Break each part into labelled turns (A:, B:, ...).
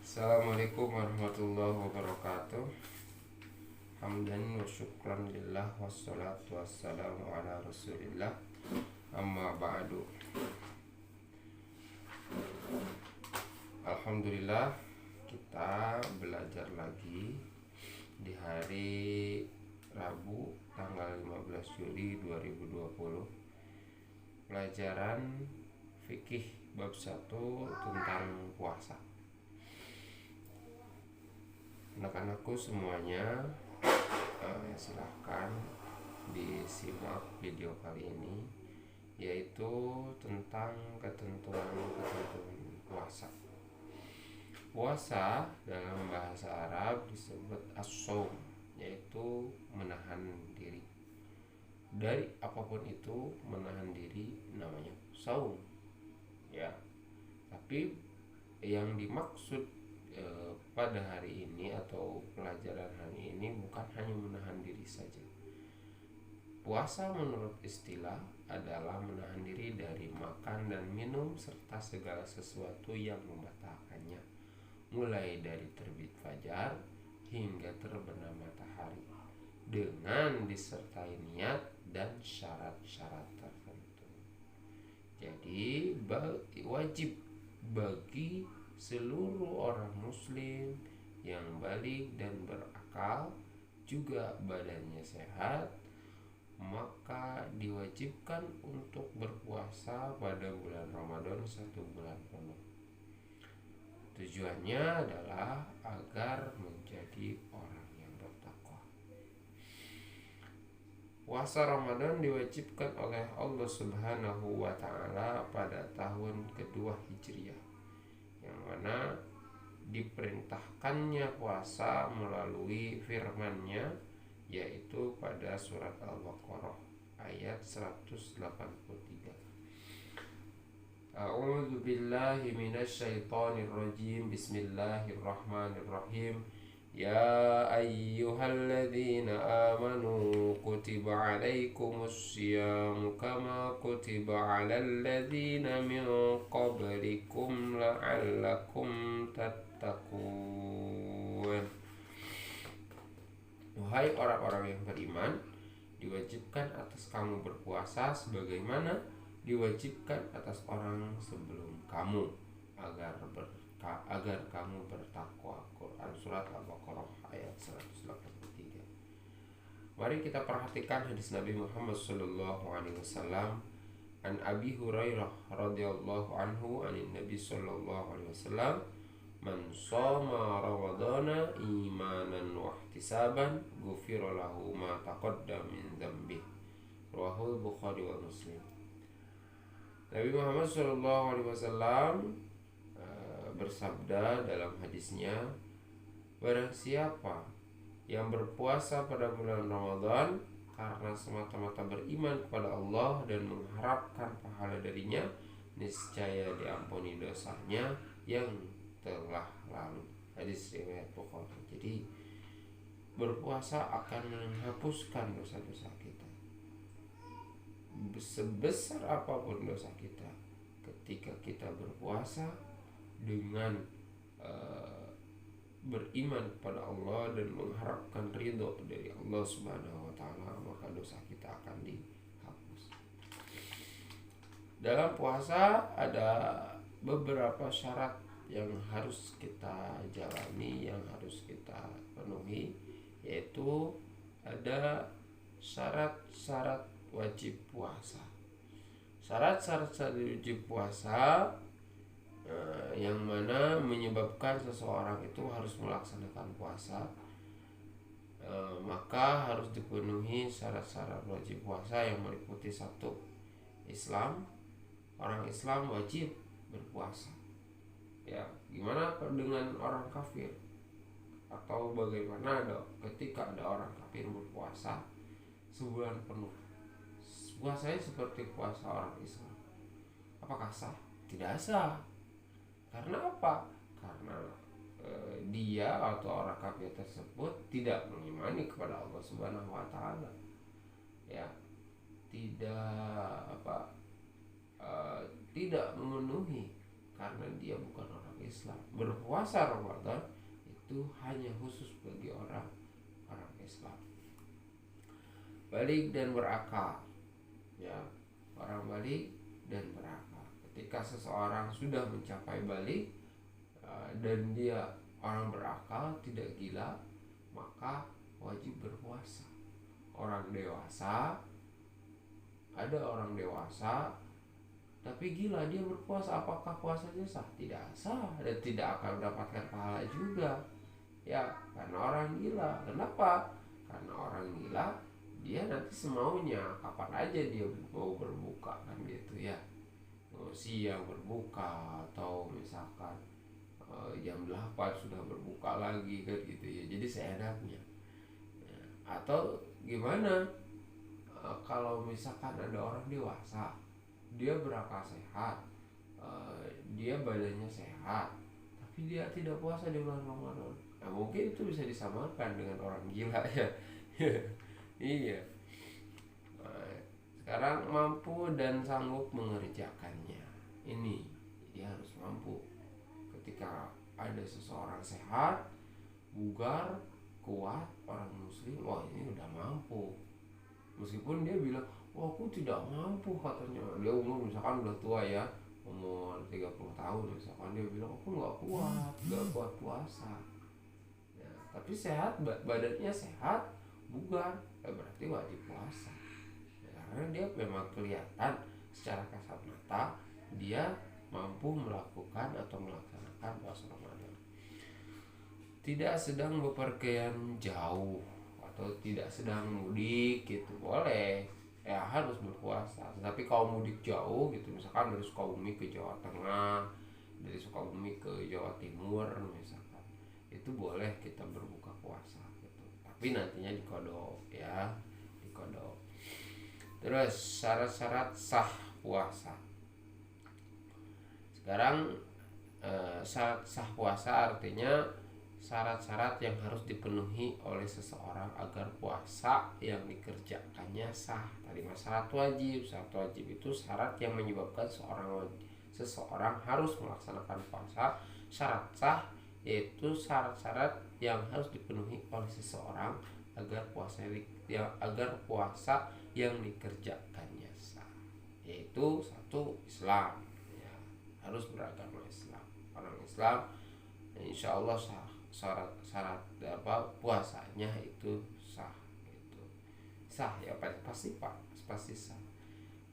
A: Assalamualaikum warahmatullahi wabarakatuh. Hamdan wa syukran lillah wassalatu wassalamu ala rasulillah. Amma ba'du. Alhamdulillah, kita belajar lagi di hari Rabu tanggal 15 Juli 2020. Pelajaran fikih bab 1 tentang puasa. Anak-anakku semuanya, silahkan disimak video kali ini, yaitu tentang ketentuan puasa. Puasa dalam bahasa Arab disebut as-shaum, yaitu menahan diri. Dari apapun itu, menahan diri namanya shaum, ya. Tapi yang dimaksud pada hari ini atau pelajaran hari ini bukan hanya menahan diri saja. Puasa menurut istilah adalah menahan diri dari makan dan minum serta segala sesuatu yang membatalkannya, mulai dari terbit fajar hingga terbenam matahari, dengan disertai niat dan syarat-syarat tertentu. Jadi wajib bagi seluruh orang muslim yang balik dan berakal, juga badannya sehat, maka diwajibkan untuk berpuasa pada bulan Ramadan 1 bulan penuh. Tujuannya adalah agar menjadi orang yang bertakwa. Puasa Ramadan diwajibkan oleh Allah Subhanahu wa Ta'ala pada tahun kedua Hijriah, yang mana diperintahkannya puasa melalui firman-Nya, yaitu pada surat Al-Baqarah ayat 183. A'udzu billahi minasyaitonir rajim. Bismillahirrahmanirrahim. Ya ayyuhalladzina amanu kutiba alaikumus syiyam kama kutiba alal ladzina min qablikum la'allakum tattaqun. Wahai orang-orang yang beriman, diwajibkan atas kamu berpuasa sebagaimana diwajibkan atas orang sebelum kamu, agar kamu bertakwa. Quran surat Al-Baqarah ayat 183. Mari kita perhatikan hadis Nabi Muhammad sallallahu alaihi wasallam. An Abi Hurairah radhiyallahu anhu anin Nabi sallallahu alaihi wasallam, man shoma ramadhana imanan wa ihtisaban ghufira lahu ma taqaddama min dzambi. Rawahul Bukhari wa Muslim. Nabi Muhammad sallallahu alaihi wasallam bersabda dalam hadisnya, barang siapa yang berpuasa pada bulan Ramadan karena semata-mata beriman kepada Allah dan mengharapkan pahala darinya, niscaya diampuni dosanya yang telah lalu. Hadis riwayat Bukhari. Jadi berpuasa akan menghapuskan dosa-dosa kita, sebesar apapun dosa kita. Ketika kita berpuasa dengan beriman kepada Allah dan mengharapkan ridho dari Allah Subhanahu wa Ta'ala, maka dosa kita akan dihapus. Dalam puasa ada beberapa syarat yang harus kita jalani, yang harus kita penuhi, yaitu ada syarat-syarat wajib puasa. Syarat-syarat wajib puasa yang mana menyebabkan seseorang itu harus melaksanakan puasa, maka harus dipenuhi syarat-syarat wajib puasa yang meliputi: 1. Islam. Orang Islam wajib berpuasa. Ya, gimana dengan orang kafir? Atau bagaimana ketika ada orang kafir berpuasa sebulan penuh? Puasanya seperti puasa orang Islam. Apakah sah? Tidak sah. Karena apa? Karena dia atau orang kafir tersebut tidak mengimani kepada Allah Subhanahu wa Ta'ala. Ya, tidak memenuhi, karena dia bukan orang Islam. Berpuasa Ramadan itu hanya khusus bagi orang Islam. Balik dan berakal, ya, orang balik dan berakal. Ketika seseorang sudah mencapai balik dan dia orang berakal, tidak gila, maka wajib berpuasa. Ada orang dewasa tapi gila, dia berpuasa, apakah puasanya sah? Tidak sah dan tidak akan mendapatkan pahala juga, ya, karena orang gila. Kenapa? Karena orang gila dia nanti semaunya, kapan aja dia mau berbuka, kan gitu ya, siang berbuka atau misalkan jam 8 sudah berbuka lagi, kan gitu ya. Jadi seenaknya. Atau gimana kalau misalkan ada orang dewasa, dia berakal sehat, dia badannya sehat, tapi dia tidak puasa di bulan Ramadan. Nah, mungkin itu bisa disamakan dengan orang gila, ya. Iya. Nah, sekarang mampu dan sanggup mengerjakannya. Ini dia harus mampu. Ketika ada seseorang sehat, bugar, kuat, orang muslim, wah ini udah mampu. Meskipun dia bilang, wah aku tidak mampu, katanya. Dia umur misalkan udah tua, ya, umur 30 tahun misalkan, dia bilang aku gak kuat puasa, ya, tapi sehat, badannya sehat, bugar, ya berarti wajib puasa, ya, karena dia memang kelihatan secara kasat mata dia mampu melakukan atau melaksanakan puasa Ramadan. Tidak sedang bepergian jauh atau tidak sedang mudik gitu, boleh, ya, harus berpuasa. Tapi kalau mudik jauh gitu, misalkan dari Sukabumi ke Jawa Tengah, dari Sukabumi ke Jawa Timur misalkan, itu boleh kita berbuka puasa gitu. Tapi nantinya dikodok, ya, dikodok. Terus syarat-syarat sah puasa. Sekarang syarat sah puasa artinya syarat-syarat yang harus dipenuhi oleh seseorang agar puasa yang dikerjakannya sah. Tadi syarat wajib. Syarat wajib itu syarat yang menyebabkan seseorang harus melaksanakan puasa. Syarat sah yaitu syarat-syarat yang harus dipenuhi oleh seseorang agar puasa yang dikerjakannya sah. Yaitu satu, Islam, ya, harus beragama Islam. Orang Islam, insya Allah syarat puasanya itu sah, ya, pasti sah.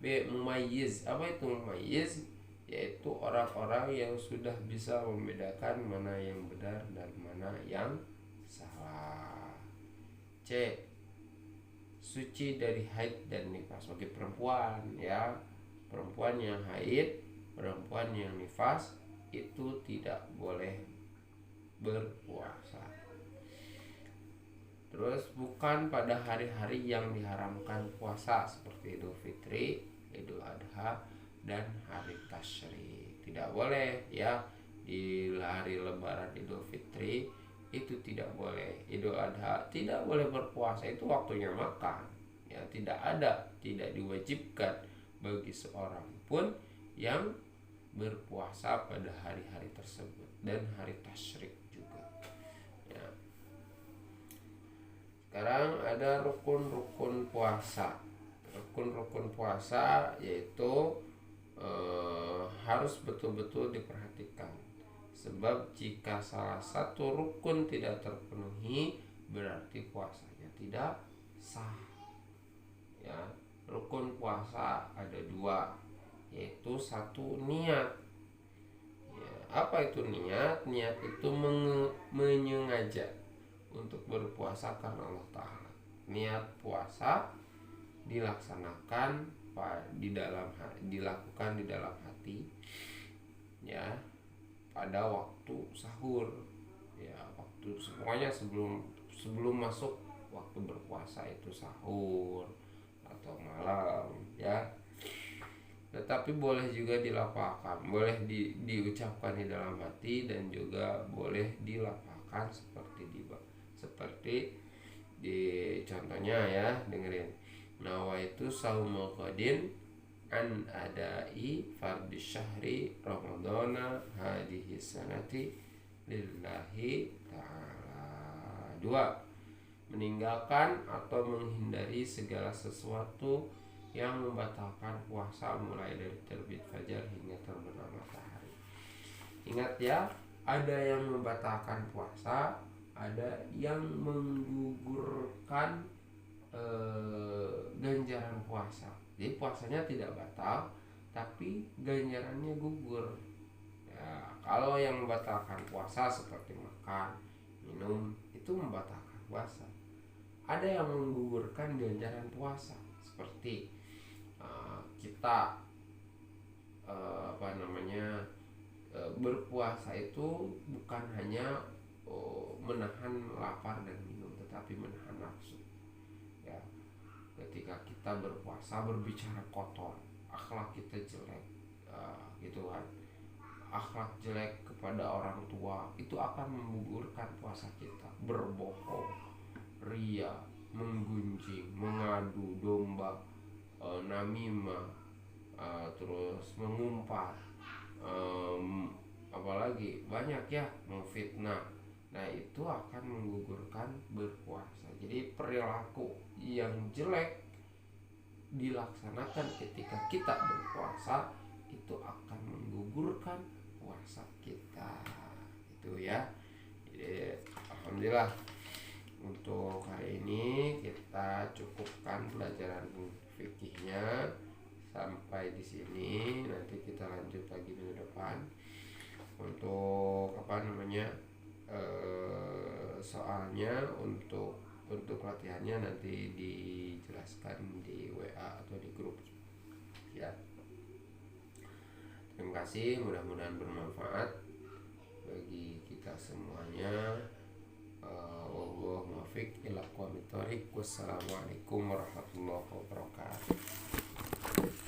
A: B, mumayyiz. Apa itu mumayyiz? Yaitu orang-orang yang sudah bisa membedakan mana yang benar dan mana yang salah. C, suci dari haid dan nifas. Bagi perempuan, ya, perempuan yang haid, perempuan yang nifas itu tidak boleh berpuasa. Terus bukan pada hari-hari yang diharamkan puasa seperti Idul Fitri, Idul Adha, dan hari Tasyrik. Tidak boleh, ya, di hari Lebaran Idul Fitri itu tidak boleh. Idul Adha tidak boleh berpuasa, itu waktunya makan, ya, tidak diwajibkan bagi seorang pun yang berpuasa pada hari-hari tersebut dan hari Tasyrik juga, ya. Sekarang ada rukun-rukun puasa. Rukun-rukun puasa yaitu harus betul-betul diperhatikan, sebab jika salah satu rukun tidak terpenuhi berarti puasanya tidak sah, ya. Rukun puasa ada 2, yaitu 1, niat, ya. Apa itu niat? Niat itu menyengaja untuk berpuasa karena Allah Ta'ala. Niat puasa dilaksanakan dilakukan di dalam hati, ya, pada waktu sahur, ya, waktu semuanya sebelum masuk waktu berpuasa itu sahur atau malam, ya. Tetapi boleh juga dilafalkan, boleh diucapkan di dalam hati, dan juga boleh dilafalkan seperti di contohnya, ya, dengerin. Nawaitu saumul qadin an adai fardhi syahri ramadhana hadhihi sanati lillahi ta'ala. 2. Meninggalkan atau menghindari segala sesuatu yang membatalkan puasa mulai dari terbit fajar hingga terbenam matahari. Ingat ya, ada yang membatalkan puasa, ada yang menggugurkan ganjaran puasa. Jadi puasanya tidak batal, tapi ganjarannya gugur. Ya, kalau yang membatalkan puasa seperti makan, minum itu membatalkan puasa. Ada yang menggugurkan ganjaran puasa seperti kita berpuasa itu bukan hanya menahan lapar dan minum, tetapi menahan nafsu. Ya, ketika kita berpuasa berbicara kotor, akhlak kita jelek, gitu kan. Akhlak jelek kepada orang tua itu akan menggugurkan puasa kita. Berbohong, ria, menggunjing, mengadu domba, namimah, terus mengumpat, apalagi banyak ya, memfitnah. Nah itu akan menggugurkan berpuasa. Jadi perilaku yang jelek dilaksanakan ketika kita berpuasa itu akan menggugurkan puasa kita. Itu ya. Jadi alhamdulillah untuk hari ini kita cukupkan pelajaran fikihnya sampai di sini. Nanti kita lanjut lagi minggu depan untuk soalnya untuk latihannya nanti dijelaskan di WA atau di grup ya. Terima kasih, mudah-mudahan bermanfaat bagi kita semuanya. Wallahu muwaffiq ila aqwamit thoriq. Wassalamualaikum warahmatullahi wabarakatuh.